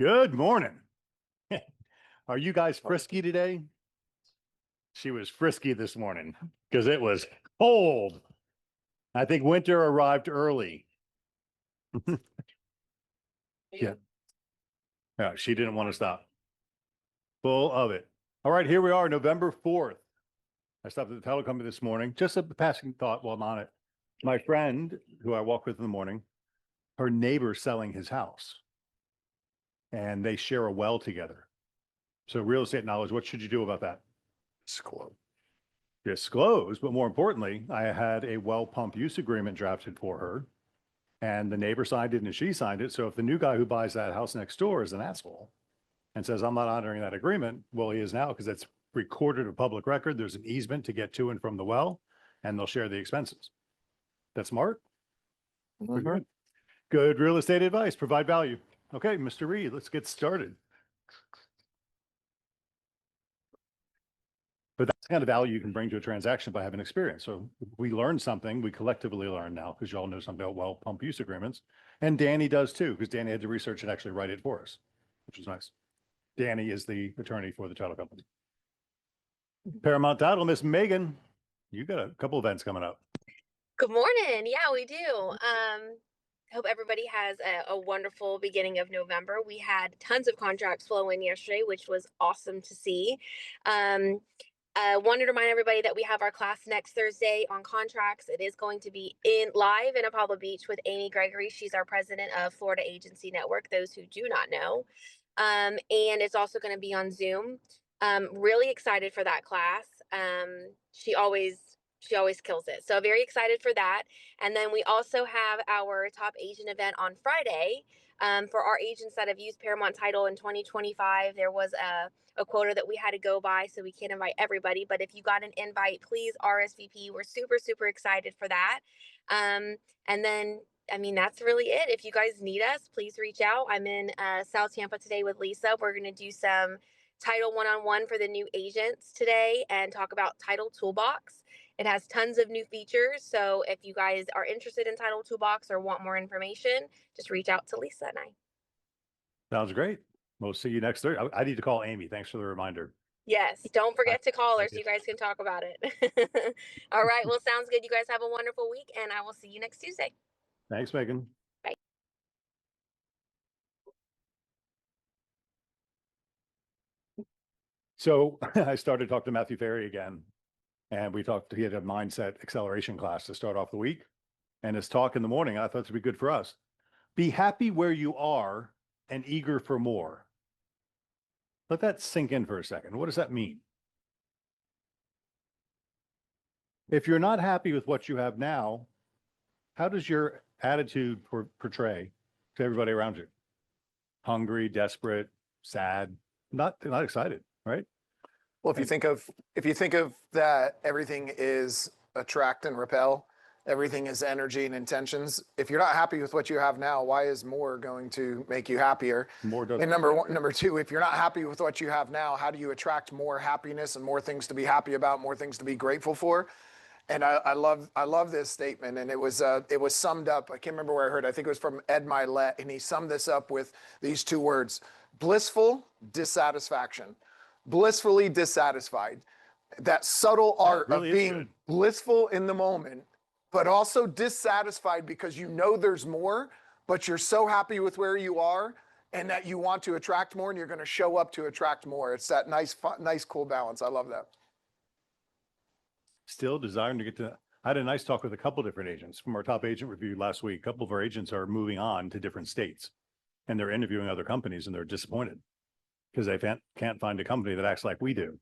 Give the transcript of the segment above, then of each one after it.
Good morning. Are you guys frisky today? She was frisky this morning because it was cold. I think winter arrived early. Yeah. Yeah, she didn't want to stop. Full of it. All right, here we are, November 4th. I stopped at the title company this morning. Just a passing thought while I'm on it. My friend, who I walk with in the morning, her neighbor's selling his house. And they share a well together. So real estate knowledge, what should you do about that? Disclose, but more importantly, I had a well pump use agreement drafted for her, and the neighbor signed it and she signed it. So if the new guy who buys that house next door is an asshole and says, I'm not honoring that agreement, well, he is now because it's recorded a public record. There's an easement to get to and from the well, and they'll share the expenses. That's smart. Good. Good real estate advice, provide value. Okay, Mr. Reed, let's get started. But that's the kind of value you can bring to a transaction by having experience. So we learned something, we collectively learn now, because you all know something about well pump use agreements. And Danny does too, because Danny had to research and actually write it for us, which is nice. Danny is the attorney for the title company. Paramount Title, Miss Megan, you got a couple events coming up. Good morning. Yeah, we do. Hope everybody has a wonderful beginning of November. We had tons of contracts flow in yesterday, which was awesome to see. I wanted to remind everybody that we have our class next Thursday on contracts. It is going to be live in Apollo Beach with Amy Gregory. She's our president of Florida Agency Network, those who do not know. And it's also going to be on Zoom. Really excited for that class. She always kills it. So very excited for that. And then we also have our top agent event on Friday. For our agents that have used Paramount Title in 2025, there was a quota that we had to go by, so we can't invite everybody. But if you got an invite, please RSVP. We're super, super excited for that. And then, I mean, that's really it. If you guys need us, please reach out. I'm in South Tampa today with Lisa. We're going to do some title one-on-one for the new agents today and talk about Title Toolbox. It has tons of new features. So if you guys are interested in Title Toolbox or want more information, just reach out to Lisa and I. Sounds great. We'll see you next Thursday. I need to call Amy. Thanks for the reminder. Yes. Don't forget to call her so you guys can talk about it. All right. Well, sounds good. You guys have a wonderful week, and I will see you next Tuesday. Thanks, Megan. Bye. So I started talking to Matthew Ferry again, and he had a mindset acceleration class to start off the week. And his talk in the morning, I thought this would be good for us. Be happy where you are and eager for more. Let that sink in for a second. What does that mean? If you're not happy with what you have now, how does your attitude portray to everybody around you? Hungry, desperate, sad, not excited, right? Well, if you think of that, everything is attract and repel. Everything is energy and intentions. If you're not happy with what you have now, why is more going to make you happier? More does. And number two, if you're not happy with what you have now, how do you attract more happiness and more things to be happy about, more things to be grateful for? And I love this statement, and it was summed up. I can't remember where I heard it. I think it was from Ed Milet, and he summed this up with these two words: blissful dissatisfaction, blissfully dissatisfied. That subtle art of being blissful in the moment, but also dissatisfied because you know there's more, but you're so happy with where you are and that you want to attract more and you're going to show up to attract more. It's that nice, cool balance. I love that. Still desiring to get to, I had a nice talk with a couple different agents from our top agent review last week. A couple of our agents are moving on to different states and they're interviewing other companies and they're disappointed because they can't find a company that acts like we do.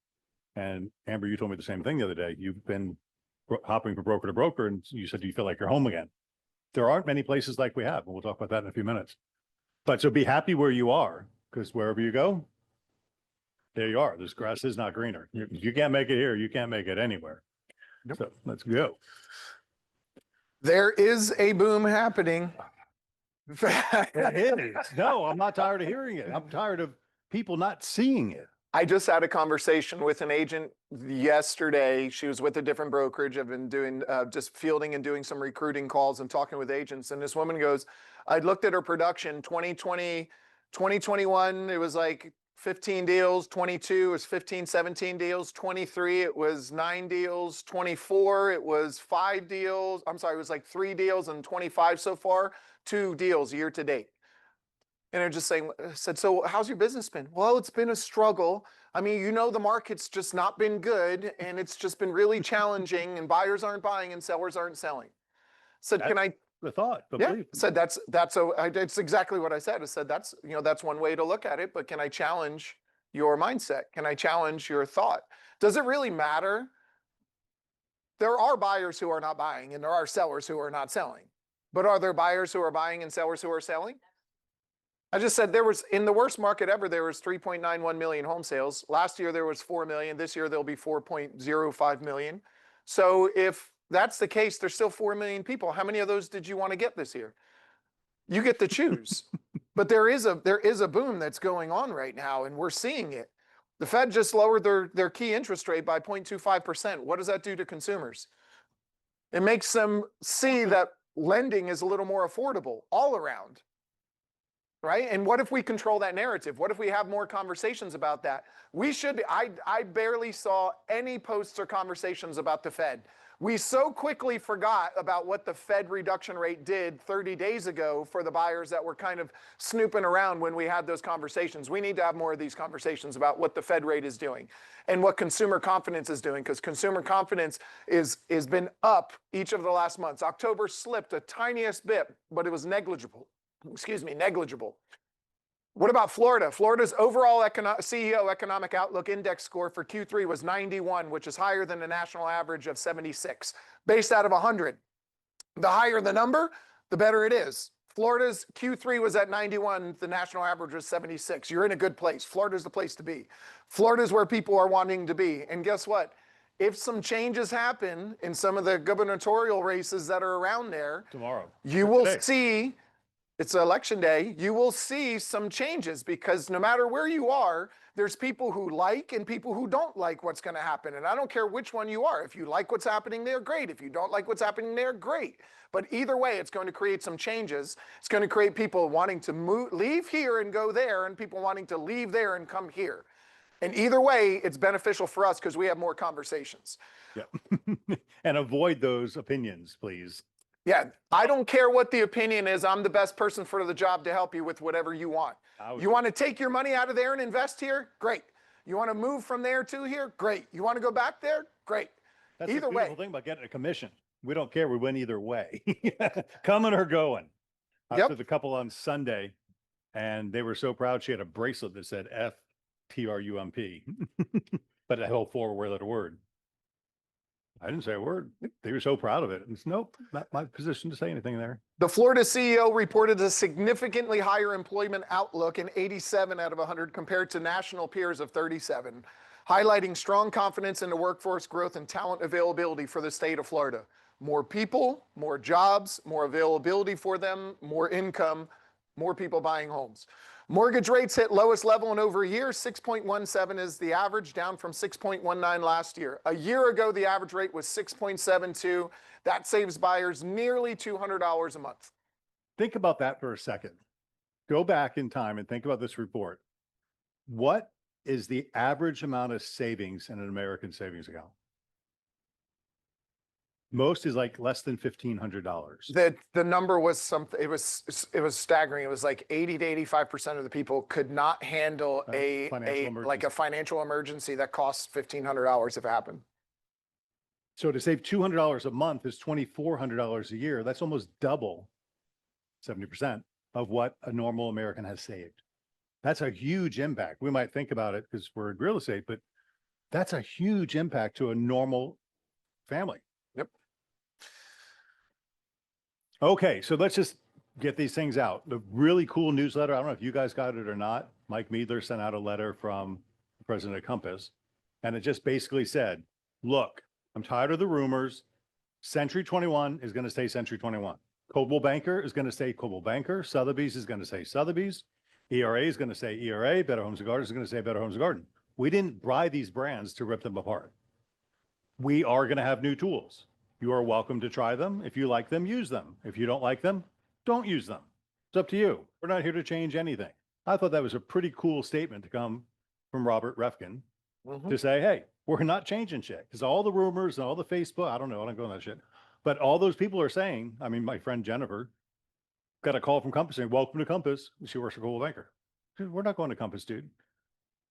And Amber, you told me the same thing the other day. You've been hopping from broker to broker and you said you feel like you're home again. There aren't many places like we have, and we'll talk about that in a few minutes. But so be happy where you are, because wherever you go, there you are. This grass is not greener. You can't make it here. You can't make it anywhere. Nope. So let's go. There is a boom happening. It is. No, I'm not tired of hearing it. I'm tired of people not seeing it. I just had a conversation with an agent yesterday. She was with a different brokerage. I've been doing just fielding and doing some recruiting calls and talking with agents. And this woman goes, I looked at her production 2020 2021, it was like 15 deals. 22 was 15, 17 deals. 23, it was 9 deals. 24, it was 5 deals. I'm sorry, it was like 3 deals, and 25 so far, 2 deals year to date. And they're just saying, I said, so how's your business been? Well, it's been a struggle. I mean, you know, the market's just not been good, and it's just been really challenging, and buyers aren't buying and sellers aren't selling. Said, can I? The thought, but Yeah, believe. said it's exactly what I said. I said, that's, you know, that's one way to look at it, but can I challenge your mindset? Can I challenge your thought? Does it really matter? There are buyers who are not buying, and there are sellers who are not selling. But are there buyers who are buying and sellers who are selling? I just said there was, in the worst market ever, there was 3.91 million home sales. Last year there was 4 million. This year there'll be 4.05 million. So if that's the case, there's still 4 million people. How many of those did you want to get this year? You get to choose. But there is a boom that's going on right now, and we're seeing it. The Fed just lowered their key interest rate by 0.25%. What does that do to consumers? It makes them see that lending is a little more affordable all around. Right? And what if we control that narrative? What if we have more conversations about that? We should, I barely saw any posts or conversations about the Fed. We so quickly forgot about what the Fed reduction rate did 30 days ago for the buyers that were kind of snooping around when we had those conversations. We need to have more of these conversations about what the Fed rate is doing and what consumer confidence is doing, because consumer confidence is been up each of the last months. October slipped a tiniest bit, but it was negligible. Negligible. What about Florida? Florida's overall CEO Economic Outlook Index score for Q3 was 91, which is higher than the national average of 76, based out of 100. The higher the number, the better it is. Florida's Q3 was at 91. The national average was 76. You're in a good place. Florida's the place to be. Florida's where people are wanting to be. And guess what? If some changes happen in some of the gubernatorial races that are around there, Tomorrow. you will Today. see, it's election day, you will see some changes, because no matter where you are, there's people who like and people who don't like what's going to happen. And I don't care which one you are. If you like what's happening there, great. If you don't like what's happening there, great. But either way, it's going to create some changes. It's going to create people wanting to leave here and go there, and people wanting to leave there and come here. And either way, it's beneficial for us because we have more conversations. Yeah. And avoid those opinions, please. Yeah, I don't care what the opinion is. I'm the best person for the job to help you with whatever you want. You want to take your money out of there and invest here? Great. You want to move from there to here? Great. You want to go back there? Great. That's Either the way. beautiful thing about getting a commission. We don't care. We win either way. Coming or going. I was Yep. with a couple on Sunday, and they were so proud. She had a bracelet that said FTRUMP, but a whole 4-letter word. I didn't say a word. They were so proud of it. It's nope, not my position to say anything there. The Florida CEO reported a significantly higher employment outlook in 87 out of 100 compared to national peers of 37, highlighting strong confidence in the workforce growth and talent availability for the state of Florida. More people, more jobs, more availability for them, more income, more people buying homes. Mortgage rates hit lowest level in over a year. 6.17 is the average, down from 6.19 last year. A year ago, the average rate was 6.72. That saves buyers nearly $200 a month. Think about that for a second. Go back in time and think about this report. What is the average amount of savings in an American savings account? Most is like less than $1,500. The number was something, it was staggering. It was like 80 to 85% of the people could not handle a financial emergency that costs $1,500 if it happened. So to save $200 a month is $2,400 a year. That's almost double, 70% of what a normal American has saved. That's a huge impact. We might think about it because we're in real estate, but that's a huge impact to a normal family. Yep. Okay, so let's just get these things out. The really cool newsletter, I don't know if you guys got it or not. Mike Meadler sent out a letter from the president of Compass, and it just basically said, look, I'm tired of the rumors. Century 21 is going to stay Century 21. Coldwell Banker is going to stay Coldwell Banker. Sotheby's is going to say Sotheby's. ERA is going to say ERA. Better Homes and Gardens is going to say Better Homes and Garden. We didn't buy these brands to rip them apart. We are going to have new tools. You are welcome to try them. If you like them, use them. If you don't like them, don't use them. It's up to you. We're not here to change anything. I thought that was a pretty cool statement to come from Robert Refkin Mhm. to say, hey, we're not changing shit. Because all the rumors and all the Facebook, I don't know, I don't go on that shit. But all those people are saying, I mean, my friend Jennifer got a call from Compass saying, welcome to Compass. She works for Global Banker. She said, we're not going to Compass, dude.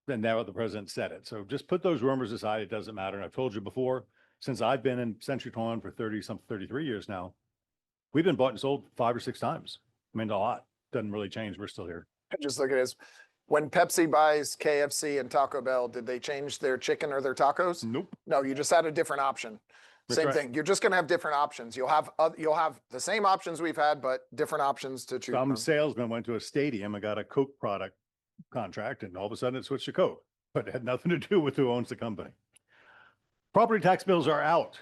Then now the president said it. So just put those rumors aside. It doesn't matter. And I've told you before, since I've been in Century 21 for 33 years now, we've been bought and sold 5 or 6 times. I mean, a lot. Doesn't really change. We're still here. Just look at this. When Pepsi buys KFC and Taco Bell, did they change their chicken or their tacos? Nope. No, you just had a different option. That's Same right. thing. You're just going to have different options. You'll have the same options we've had, but different options to choose Some from. salesman went to a stadium and got a Coke product contract, and all of a sudden it switched to Coke, but it had nothing to do with who owns the company. Property tax bills are out.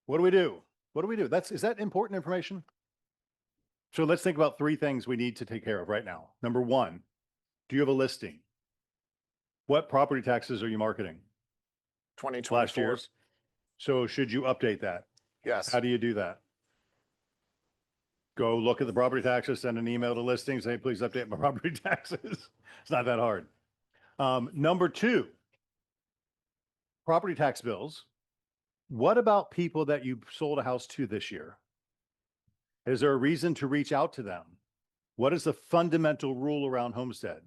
What do we do? What do we do? Is that important information? So let's think about 3 things we need to take care of right now. Number 1, do you have a listing? What property taxes are you marketing? 2024. Last year's. So should you update that? Yes. How do you do that? Go look at the property taxes, send an email to listings, say, please update my property taxes. It's not that hard. Number 2, property tax bills. What about people that you sold a house to this year? Is there a reason to reach out to them? What is the fundamental rule around Homestead?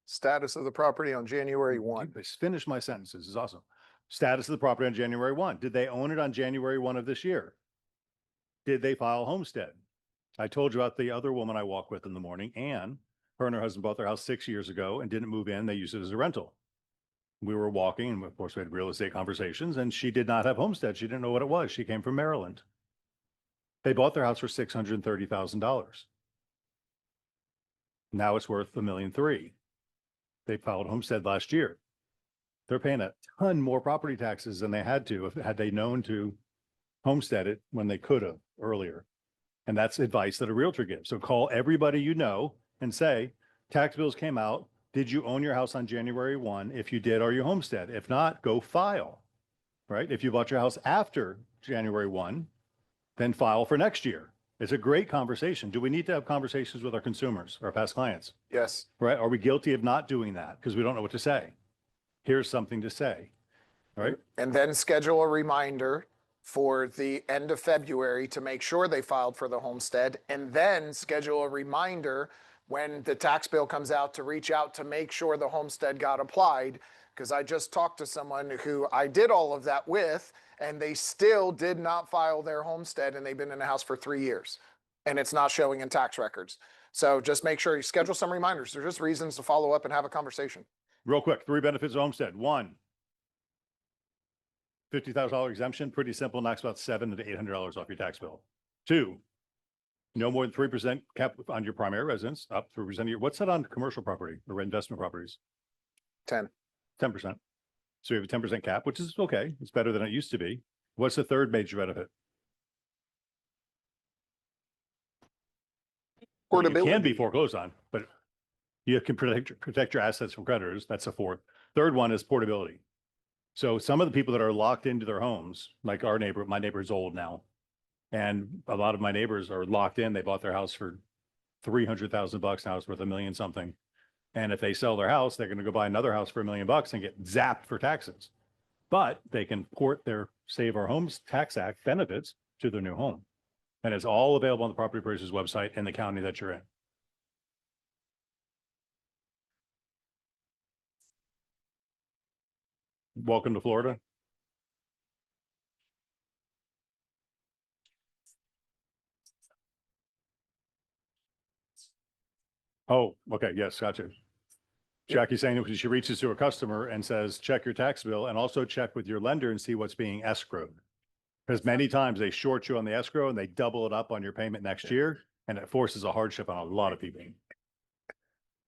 Status of the property on January 1. Finish my sentence. This is awesome. Status of the property on January 1. Did they own it on January 1 of this year? Did they file Homestead? I told you about the other woman I walk with in the morning, Anne. Her and her husband bought their house 6 years ago and didn't move in. They used it as a rental. We were walking, and of course we had real estate conversations, and she did not have Homestead. She didn't know what it was. She came from Maryland. They bought their house for $630,000. Now it's worth $1.3 million. They filed Homestead last year. They're paying a ton more property taxes than they had to had they known to homestead it when they could have earlier. And that's advice that a realtor gives. So call everybody you know and say, tax bills came out. Did you own your house on January 1? If you did, are you homestead? If not, go file, right? If you bought your house after January 1, then file for next year. It's a great conversation. Do we need to have conversations with our consumers, our past clients, Yes. right? Are we guilty of not doing that because we don't know what to say? Here's something to say, right? And then schedule a reminder for the end of February to make sure they filed for the homestead, and then schedule a reminder when the tax bill comes out to reach out to make sure the homestead got applied. Because I just talked to someone who I did all of that with, and they still did not file their homestead, and they've been in the house for 3 years, and it's not showing in tax records. So just make sure you schedule some reminders. There's just reasons to follow up and have a conversation. Real quick, 3 benefits of homestead. 1, $50,000 exemption, pretty simple, knocks about $700 to $800 off your tax bill. 2, no more than 3% cap on your primary residence, up 3% of your, what's that on commercial property or investment properties? 10. 10%. So we have a 10% cap, which is okay. It's better than it used to be. What's the 3rd major benefit? Well, you Portability. can be foreclosed on, but you can protect your assets from creditors. That's a 4th. 3rd one is portability. So some of the people that are locked into their homes, like my neighbor's old now, and a lot of my neighbors are locked in. They bought their house for $300,000. Now it's worth $1 million something. And if they sell their house, they're going to go buy another house for $1 million and get zapped for taxes. But they can port their Save Our Homes Tax Act benefits to their new home. And it's all available on the property appraiser's website in the county that you're in. Welcome to Florida. Oh, okay. Yes, gotcha. Jackie's saying that she reaches to a customer and says, check your tax bill and also check with your lender and see what's being escrowed. Because many times they short you on the escrow and they double it up on your payment next year. And it forces a hardship on a lot of people.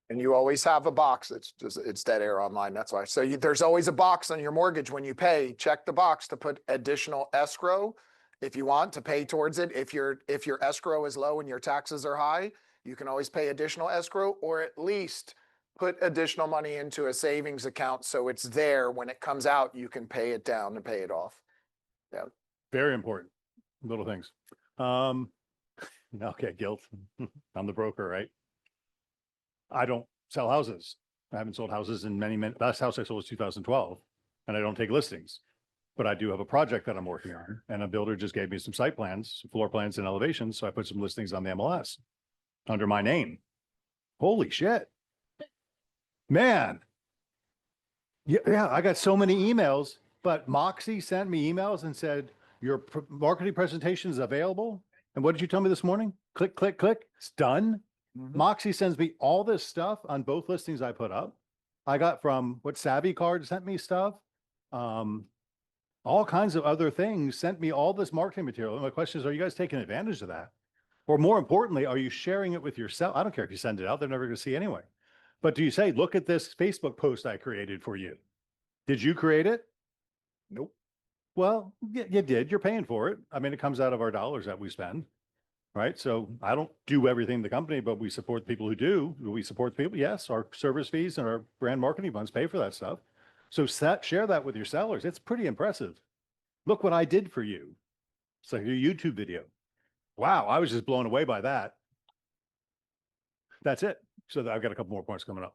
And you always have a box. It's dead air online. That's why. So there's always a box on your mortgage when you pay. Check the box to put additional escrow if you want to pay towards it. If your escrow is low and your taxes are high, you can always pay additional escrow, or at least put additional money into a savings account so it's there when it comes out. You can pay it down and pay it off. Yeah. Very important little things. Okay, guilt. I'm the broker, right? I don't sell houses. I haven't sold houses in last house I sold was 2012, and I don't take listings. But I do have a project that I'm working on, and a builder just gave me some site plans, some floor plans and elevations. So I put some listings on the MLS under my name. Holy shit. Man. Yeah, I got so many emails, but Moxie sent me emails and said, your marketing presentation is available. And what did you tell me this morning? Click, click, click. It's done. Moxie sends me all this stuff on both listings I put up. I got from Savvy Card sent me stuff. All kinds of other things sent me all this marketing material. And my question is, are you guys taking advantage of that? Or more importantly, are you sharing it with yourself? I don't care if you send it out, they're never going to see anyway. But do you say, look at this Facebook post I created for you? Did you create it? Nope. Well, you did. You're paying for it. I mean, it comes out of our dollars that we spend. Right. So I don't do everything in the company, but we support the people who do. We support the people. Yes, our service fees and our brand marketing funds pay for that stuff. So share that with your sellers. It's pretty impressive. Look what I did for you. It's like your YouTube video. Wow, I was just blown away by that. That's it. So I've got a couple more points coming up.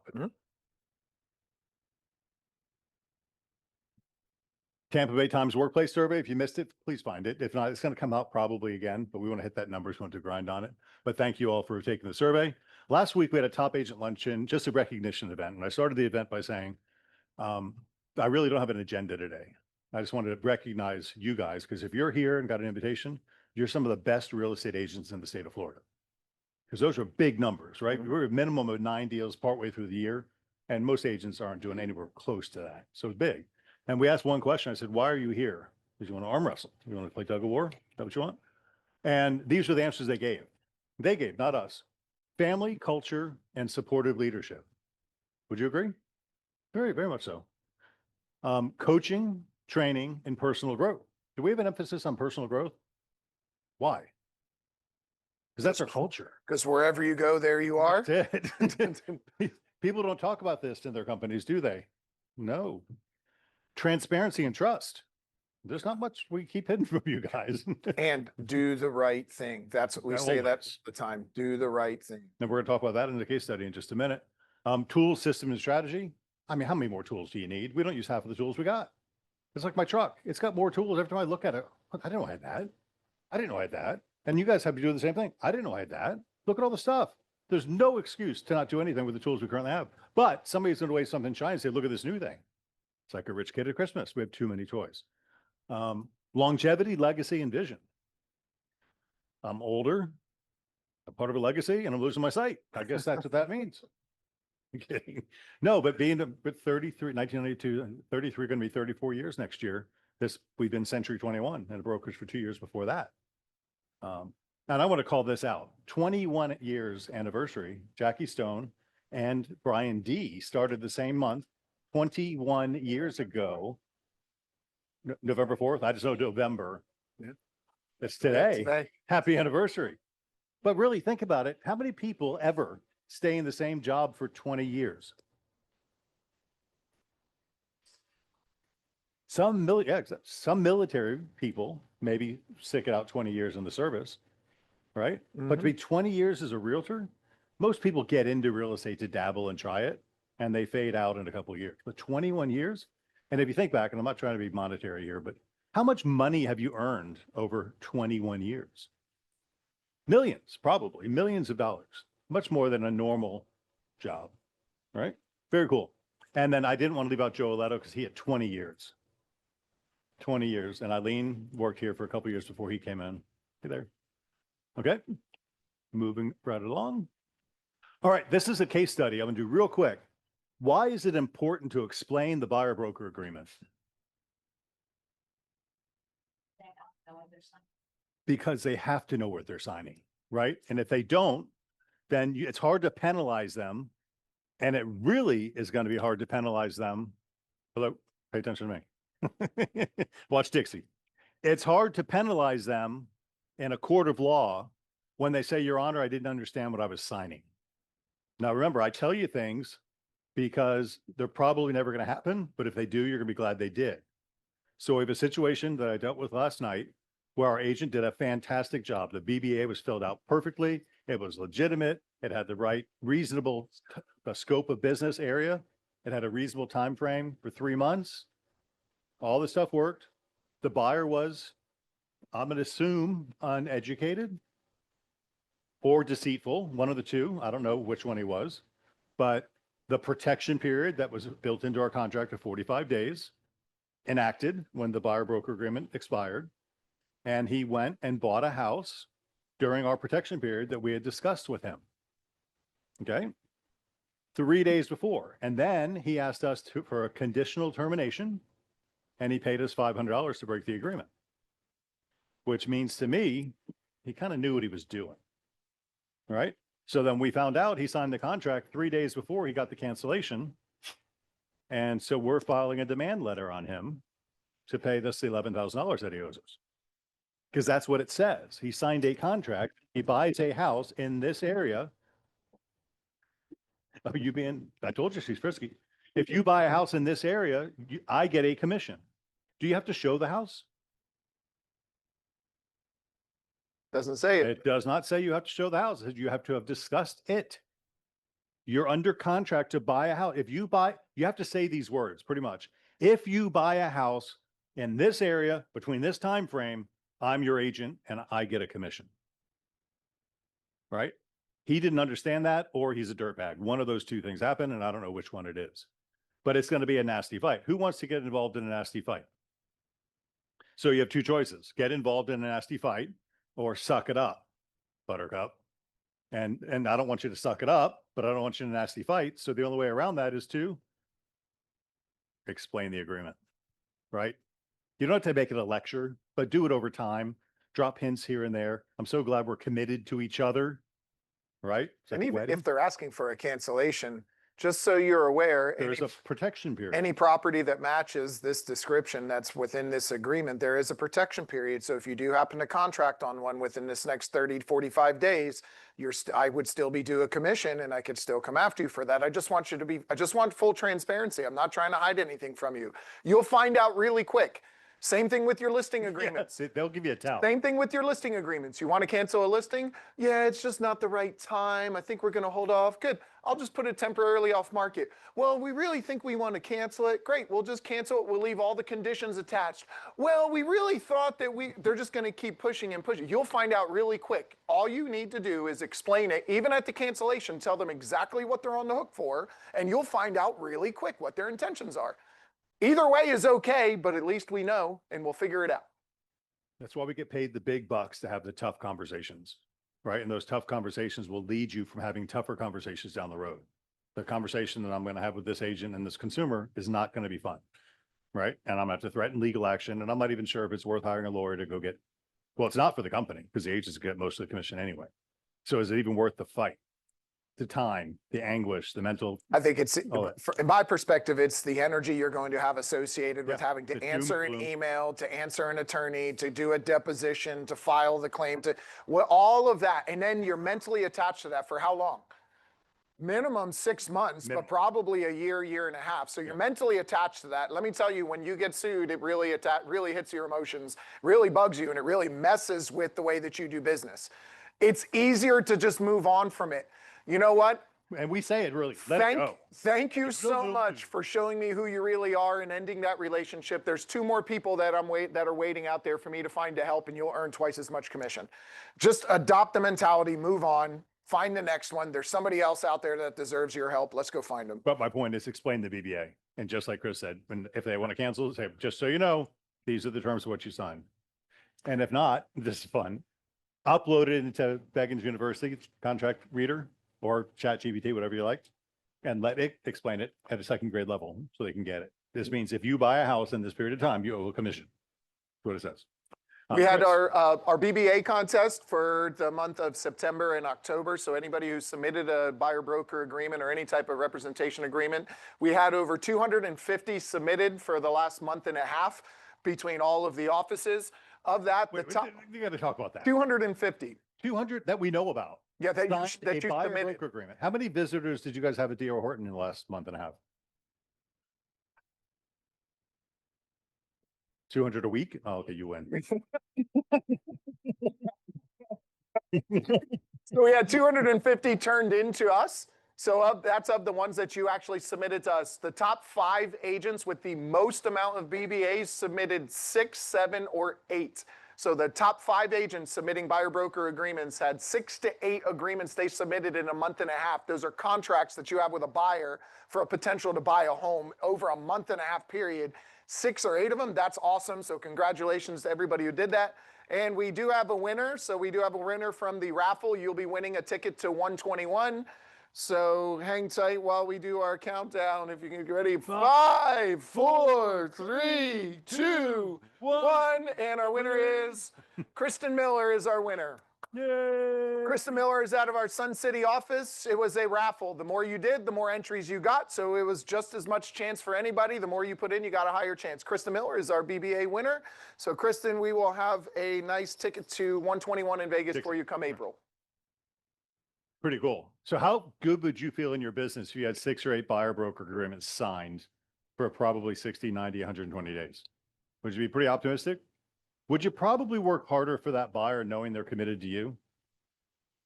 Tampa Bay Times Workplace Survey. If you missed it, please find it. If not, it's going to come out probably again, but we want to hit that number. We want to grind on it. But thank you all for taking the survey. Last week, we had a top agent luncheon, just a recognition event. And I started the event by saying, I really don't have an agenda today. I just wanted to recognize you guys, because if you're here and got an invitation, you're some of the best real estate agents in the state of Florida. Because those are big numbers, right? We're a minimum of 9 deals partway through the year, and most agents aren't doing anywhere close to that. So it's big. And we asked one question. I said, why are you here? Because you want to arm wrestle. You want to play tug of war? Is that what you want? And these are the answers they gave. They gave, not us. Family, culture, and supportive leadership. Would you agree? Very, very much so. Coaching, training, and personal growth. Do we have an emphasis on personal growth? Why? Because that's our culture. Because wherever you go, there you are. That's it. People don't talk about this in their companies, do they? No. Transparency and trust. There's not much we keep hidden from you guys. And do the right thing. That's what we say that all the time. Do the right thing. And we're going to talk about that in the case study in just a minute. Tools, system, and strategy. I mean, how many more tools do you need? We don't use half of the tools we got. It's like my truck. It's got more tools every time I look at it. I didn't know I had that. I didn't know I had that. And you guys have to do the same thing. I didn't know I had that. Look at all the stuff. There's no excuse to not do anything with the tools we currently have. But somebody's going to waste something shiny and say, look at this new thing. It's like a rich kid at Christmas. We have too many toys. Longevity, legacy, and vision. I'm older, I'm part of a legacy, and I'm losing my sight. I guess that's what that means. I'm kidding. No, but being with 33, 1992, 33, going to be 34 years next year. We've been Century 21 and a brokerage for 2 years before that. And I want to call this out. 21 years anniversary. Jackie Stone and Brian D started the same month, 21 years ago. November 4th. I just know November. Yeah. It's today. Today. Happy anniversary. But really think about it. How many people ever stay in the same job for 20 years? Some military people maybe stick it out 20 years in the service, right? But to be 20 years as a realtor, most people get into real estate to dabble and try it, and they fade out in a couple of years. But 21 years? And if you think back, and I'm not trying to be monetary here, but how much money have you earned over 21 years? Millions, probably millions of dollars, much more than a normal job, right? Very cool. And then I didn't want to leave out Joe Aletto because he had 20 years. 20 years. And Eileen worked here for a couple of years before he came in. Hey there. Okay. Moving right along. All right. This is a case study I'm going to do real quick. Why is it important to explain the buyer broker agreement? Because they have to know what they're signing, right? And if they don't, then it's hard to penalize them. And it really is going to be hard to penalize them. Hello, pay attention to me. Watch Dixie. It's hard to penalize them in a court of law when they say, Your Honor, I didn't understand what I was signing. Now, remember, I tell you things because they're probably never going to happen, but if they do, you're going to be glad they did. So we have a situation that I dealt with last night where our agent did a fantastic job. The BBA was filled out perfectly. It was legitimate. It had the right reasonable scope of business area. It had a reasonable time frame for 3 months. All the stuff worked. The buyer was, I'm going to assume, uneducated or deceitful, one of the two. I don't know which one he was, but the protection period that was built into our contract of 45 days enacted when the buyer broker agreement expired. And he went and bought a house during our protection period that we had discussed with him. Okay. 3 days before. And then he asked us for a conditional termination, and he paid us $500 to break the agreement, which means to me, he kind of knew what he was doing. Right. So then we found out he signed the contract 3 days before he got the cancellation. And so we're filing a demand letter on him to pay this $11,000 that he owes us. Because that's what it says. He signed a contract. He buys a house in this area. Oh, I told you she's frisky. If you buy a house in this area, I get a commission. Do you have to show the house? Doesn't say it. It does not say you have to show the house. It says you have to have discussed it. You're under contract to buy a house. If you buy, you have to say these words pretty much. If you buy a house in this area between this time frame, I'm your agent and I get a commission. Right? He didn't understand that, or he's a dirtbag. One of those two things happened, and I don't know which one it is. But it's going to be a nasty fight. Who wants to get involved in a nasty fight? So you have two choices: get involved in a nasty fight, or suck it up, Buttercup. And I don't want you to suck it up, but I don't want you in a nasty fight. So the only way around that is to explain the agreement, right? You don't have to make it a lecture, but do it over time. Drop hints here and there. I'm so glad we're committed to each other, right? It's like And a even wedding. if they're asking for a cancellation, just so you're aware, There's a protection period. any property that matches this description that's within this agreement, there is a protection period. So if you do happen to contract on one within this next 30 to 45 days, I would still be due a commission and I could still come after you for that. I just want full transparency. I'm not trying to hide anything from you. You'll find out really quick. Same thing with your listing agreements. Yes, they'll give you a towel. Same thing with your listing agreements. You want to cancel a listing? Yeah, it's just not the right time. I think we're going to hold off. Good. I'll just put it temporarily off market. Well, we really think we want to cancel it. Great. We'll just cancel it. We'll leave all the conditions attached. Well, we really thought that they're just going to keep pushing and pushing. You'll find out really quick. All you need to do is explain it. Even at the cancellation, tell them exactly what they're on the hook for, and you'll find out really quick what their intentions are. Either way is okay, but at least we know and we'll figure it out. That's why we get paid the big bucks to have the tough conversations, right? And those tough conversations will lead you from having tougher conversations down the road. The conversation that I'm going to have with this agent and this consumer is not going to be fun, right? And I'm going to have to threaten legal action. And I'm not even sure if it's worth hiring a lawyer to go get, well, it's not for the company because the agents get most of the commission anyway. So is it even worth the fight? The time, the anguish, the mental. I think it's, Oh, in my perspective, it's the energy you're going to have associated with Yeah, having the to doom answer an gloom. email, to answer an attorney, to do a deposition, to file the claim, all of that. And then you're mentally attached to that for how long? Minimum 6 months, Minimum. but probably a year and a half. So you're mentally attached to that. Let me tell you, when you get sued, it really hits your emotions, really bugs you, and it really messes with the way that you do business. It's easier to just move on from it. You know what? And we say it really, let it go. Thank you so much for showing me who you really are and ending that relationship. There's 2 more people that are waiting out there for me to find to help, and you'll earn twice as much commission. Just adopt the mentality, move on, find the next one. There's somebody else out there that deserves your help. Let's go find them. But my point is explain the BBA. And just like Chris said, if they want to cancel, say, just so you know, these are the terms of what you signed. And if not, this is fun. Upload it into Beggins University contract reader or ChatGPT, whatever you like, and let it explain it at a second grade level so they can get it. This means if you buy a house in this period of time, you owe a commission. That's what it says. We had Chris? our BBA contest for the month of September and October. So anybody who submitted a buyer broker agreement or any type of representation agreement, we had over 250 submitted for the last month and a half between all of the offices. Of that, Wait, the top you got to talk about that. 250. 200 that we know about. Yeah, that Signed you a buyer submitted. broker agreement. How many visitors did you guys have at D.R. Horton in the last month and a half? 200 a week? Oh, okay, you win. So we had 250 turned into us. So that's of the ones that you actually submitted to us. The top 5 agents with the most amount of BBAs submitted 6, 7, or 8. So the top 5 agents submitting buyer broker agreements had 6 to 8 agreements they submitted in a month and a half. Those are contracts that you have with a buyer for a potential to buy a home over a month and a half period. 6 or 8 of them, that's awesome. So congratulations to everybody who did that. And we do have a winner. So we do have a winner from the raffle. You'll be winning a ticket to 121. So hang tight while we do our countdown. If you can get ready. 5, 4, 3, 2, 1. And our winner is Kristen Miller is our winner. Yay! Kristen Miller is out of our Sun City office. It was a raffle. The more you did, the more entries you got. So it was just as much chance for anybody. The more you put in, you got a higher chance. Kristen Miller is our BBA winner. So Kristen, we will have a nice ticket to 121 in Vegas for you come April. Pretty cool. So how good would you feel in your business if you had 6 or 8 buyer broker agreements signed for probably 60, 90, 120 days? Would you be pretty optimistic? Would you probably work harder for that buyer knowing they're committed to you?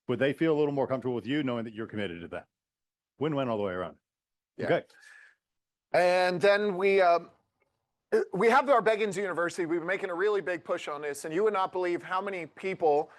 Would they feel a little more comfortable with you knowing that you're committed to them? Win-win all the way around. Yeah. Okay. And then we have our Beggins University. We've been making a really big push on this, and you would not believe how many people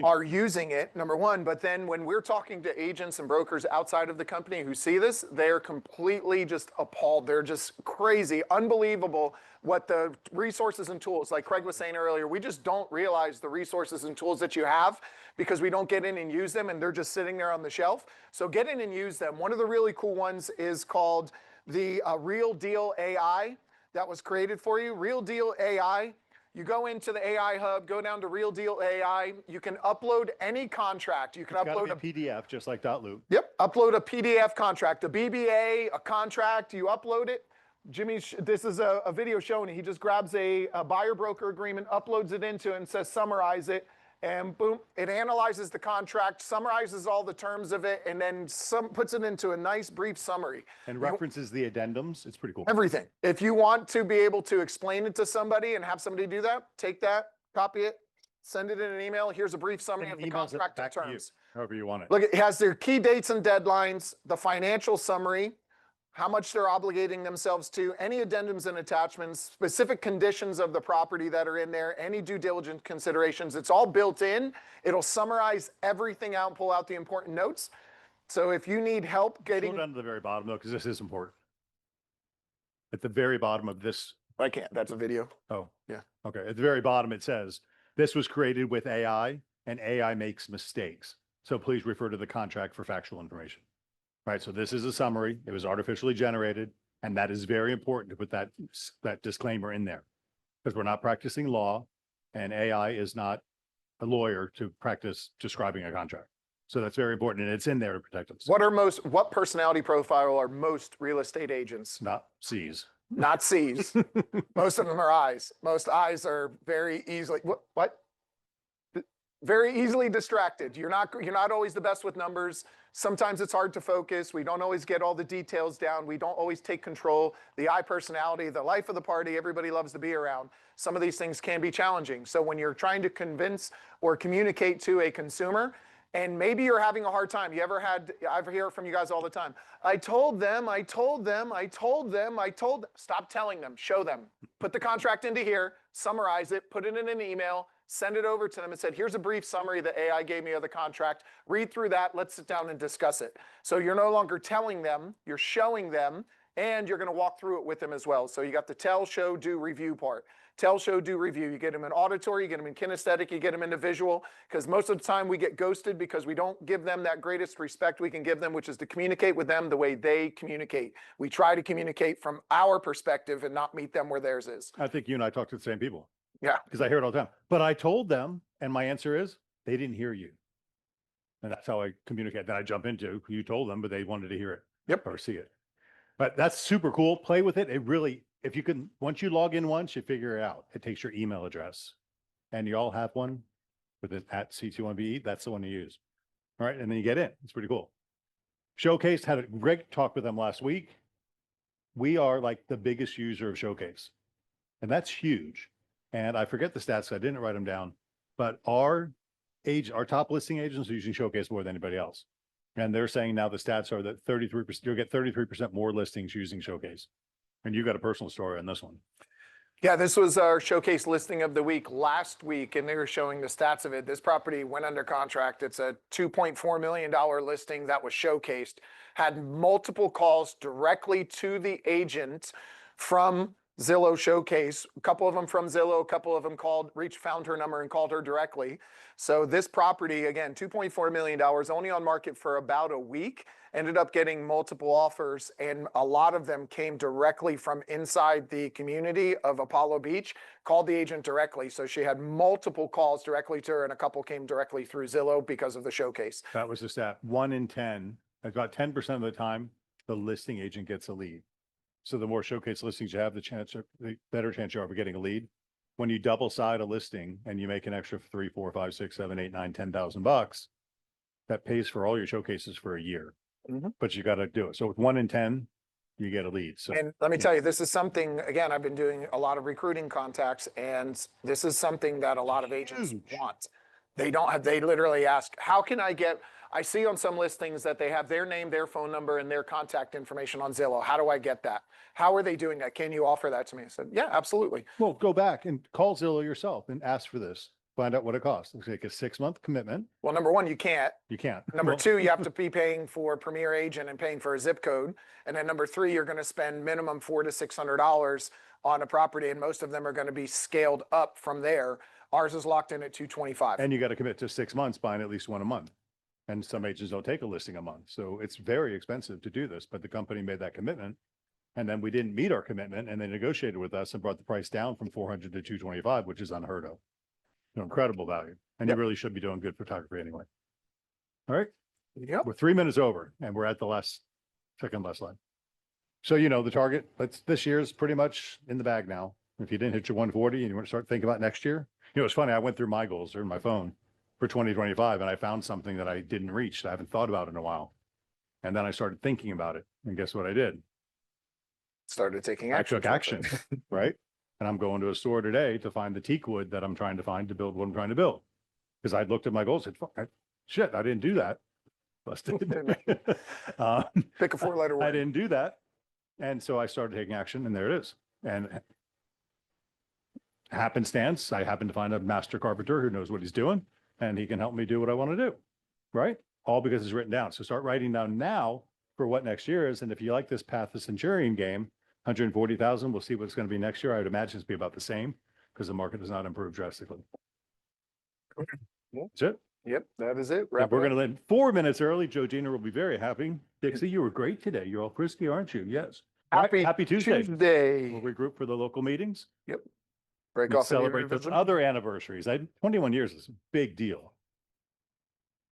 are using it, number one. But then when we're talking to agents and brokers outside of the company who see this, they're completely just appalled. They're just crazy, unbelievable what the resources and tools, like Craig was saying earlier, we just don't realize the resources and tools that you have because we don't get in and use them, and they're just sitting there on the shelf. So get in and use them. One of the really cool ones is called the Real Deal AI. That was created for you. Real Deal AI. You go into the AI hub, go down to Real Deal AI. You can upload any contract. You can upload a PDF, just like .loop. Yep, upload a PDF contract, a BBA, a contract. You upload it. Jimmy, this is a video showing it. He just grabs a buyer broker agreement, uploads it into it, and says summarize it. And boom, it analyzes the contract, summarizes all the terms of it, and then puts it into a nice brief summary. And references the addendums. It's pretty cool. Everything. If you want to be able to explain it to somebody and have somebody do that, take that, copy it, send it in an email. Here's a brief summary of the contract and terms. However you want it. Look, it has their key dates and deadlines, the financial summary, how much they're obligating themselves to, any addendums and attachments, specific conditions of the property that are in there, any due diligence considerations. It's all built in. It'll summarize everything out and pull out the important notes. So if you need help getting... Go down to the very bottom, though, because this is important. At the very bottom of this... I can't. That's a video. Oh. Yeah. Okay. At the very bottom, it says, this was created with AI, and AI makes mistakes. So please refer to the contract for factual information. Right, so this is a summary. It was artificially generated, and that is very important to put that disclaimer in there, because we're not practicing law, and AI is not a lawyer to practice describing a contract. So that's very important, and it's in there to protect us. What personality profile are most real estate agents? Not C's. Not C's. Most of them are I's. Most I's are very easily what? Very easily distracted. You're not always the best with numbers. Sometimes it's hard to focus. We don't always get all the details down. We don't always take control. The I personality, the life of the party, everybody loves to be around. Some of these things can be challenging. So when you're trying to convince or communicate to a consumer, and maybe you're having a hard time. I hear from you guys all the time. I told them. Stop telling them, show them. Put the contract into here, summarize it, put it in an email, send it over to them and said, here's a brief summary that AI gave me of the contract. Read through that. Let's sit down and discuss it. So you're no longer telling them, you're showing them, and you're going to walk through it with them as well. So you got the tell, show, do, review part. Tell, show, do, review. You get them in auditory, you get them in kinesthetic, you get them into visual, because most of the time we get ghosted because we don't give them that greatest respect we can give them, which is to communicate with them the way they communicate. We try to communicate from our perspective and not meet them where theirs is. I think you and I talk to the same people. Yeah. Because I hear it all the time. But I told them, and my answer is, they didn't hear you. And that's how I communicate. Then I jump into, you told them, but they wanted to hear it. Yep. Or see it. But that's super cool. Play with it. It really, if you can, once you log in once, you figure it out. It takes your email address. And you all have one with it at C21BE. That's the one to use. All right. And then you get in. It's pretty cool. Showcase, had a great talk with them last week. We are like the biggest user of Showcase. And that's huge. And I forget the stats, I didn't write them down, but our our top listing agents are using Showcase more than anybody else. And they're saying now the stats are that 33%, you'll get 33% more listings using Showcase. And you got a personal story on this one. Yeah, this was our showcase listing of the week last week, and they were showing the stats of it. This property went under contract. It's a $2.4 million listing that was showcased, had multiple calls directly to the agent from Zillow Showcase. A couple of them from Zillow, a couple of them found her number and called her directly. So this property, again, $2.4 million, only on market for about a week, ended up getting multiple offers, and a lot of them came directly from inside the community of Apollo Beach, called the agent directly. So she had multiple calls directly to her, and a couple came directly through Zillow because of the showcase. That was the stat. 1 in 10, about 10% of the time, the listing agent gets a lead. So the more Showcase listings you have, the better chance you are of getting a lead. When you double side a listing and you make an extra 3, 4, 5, 6, 7, 8, 9, $10,000, that pays for all your Showcases for a year. But you got to do it. So with 1 in 10, you get a lead. So, and let me tell you, this is something, again, I've been doing a lot of recruiting contacts, and this is something that a lot of agents want. They literally ask, how can I see on some listings that they have their name, their phone number, and their contact information on Zillow. How do I get that? How are they doing that? Can you offer that to me? I said, yeah, absolutely. well, go back and call Zillow yourself and ask for this. Find out what it costs. It's like a 6-month commitment. Well, number one, you can't. You can't. Number Well, two, you have to be paying for Premier Agent and paying for a zip code. And then number three, you're going to spend minimum $400 to $600 on a property, and most of them are going to be scaled up from there. Ours is locked in at $225. And you got to commit to 6 months buying at least one a month. And some agents don't take a listing a month. So it's very expensive to do this, but the company made that commitment. And then we didn't meet our commitment, and they negotiated with us and brought the price down from 400 to 225, which is unheard of. Incredible value. And you really should be doing good photography anyway. All right. Yep. We're 3 minutes over and we're at the second last slide. So, the target, this year's pretty much in the bag now. If you didn't hit your 140 and you want to start thinking about next year, it's funny. I went through my goals in my phone for 2025 and I found something that I didn't reach that I haven't thought about in a while. And then I started thinking about it. And guess what I did? Started taking I action. took action, right? And I'm going to a store today to find the teak wood that I'm trying to find to build what I'm trying to build. Because I looked at my goals and said, shit, I didn't do that. Busted. Pick a 4-letter word. I didn't do that. And so I started taking action, and there it is. And happenstance, I happened to find a master carpenter who knows what he's doing, and he can help me do what I want to do, right? All because it's written down. So start writing down now for what next year is. And if you like this Path to Centurion game, 140,000, we'll see what it's going to be next year. I would imagine it's be about the same because the market does not improve drastically. That's it. Yep, that is it. We're going to end 4 minutes early. Joe Gina will be very happy. Dixie, you were great today. You're all frisky, aren't you? Yes. Happy Tuesday. We'll regroup for the local meetings. Yep. Break We off. celebrate those other anniversaries. 21 years is a big deal.